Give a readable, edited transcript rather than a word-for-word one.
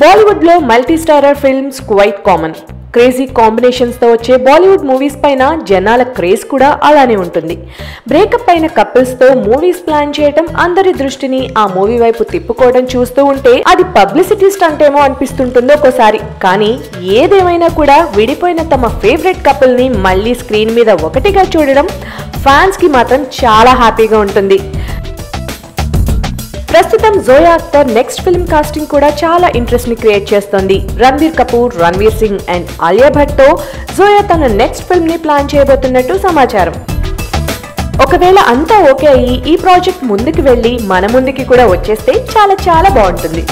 బాలీవుడ్ లో multi starrer films quite common. Crazy combinations తో వచ్చే బాలీవుడ్ మూవీస్ పైన జనాల క్రేజ్ కూడా అలానే ఉంటుంది. బ్రేకప్ అయిన కపుల్స్ తో మూవీస్ ప్లాన్ చేయడం, అందరి దృష్టిని ఆ మూవీ వైపు తిప్పుకోవడం చూస్తూ ఉంటే అది పబ్లిసిటీ స్టంట్ ఏమో అనిపిస్తుంటుంది ఒక్కోసారి. కానీ ఏదేమైనా కూడా విడిపోయిన తమ ఫేవరెట్ కపుల్ ని మళ్ళీ స్క్రీన్ మీద ఒకటిగా చూడడం ఫ్యాన్స్ కి మాత్రం చాలా హ్యాపీగా ఉంటుంది. ప్రస్తుతం Zoya Akhtar next film casting కూడా చాలా ఇంట్రెస్ట్ ని క్రియేట్ చేస్తోంది. రణ్బీర్ కపూర్, రణ్వీర్ సింగ్ అండ్ ఆలియా భట్ తో జోయా తన నెక్స్ట్ ఫిల్మ్ ని ప్లాన్ చేయబోతున్నట్టు సమాచారం. ఒకవేళ అంతా ఓకే అయ్యి ఈ ప్రాజెక్ట్ ముందుకు వెళ్లి మన ముందుకి కూడా వచ్చేస్తే చాలా బాగుంటుంది.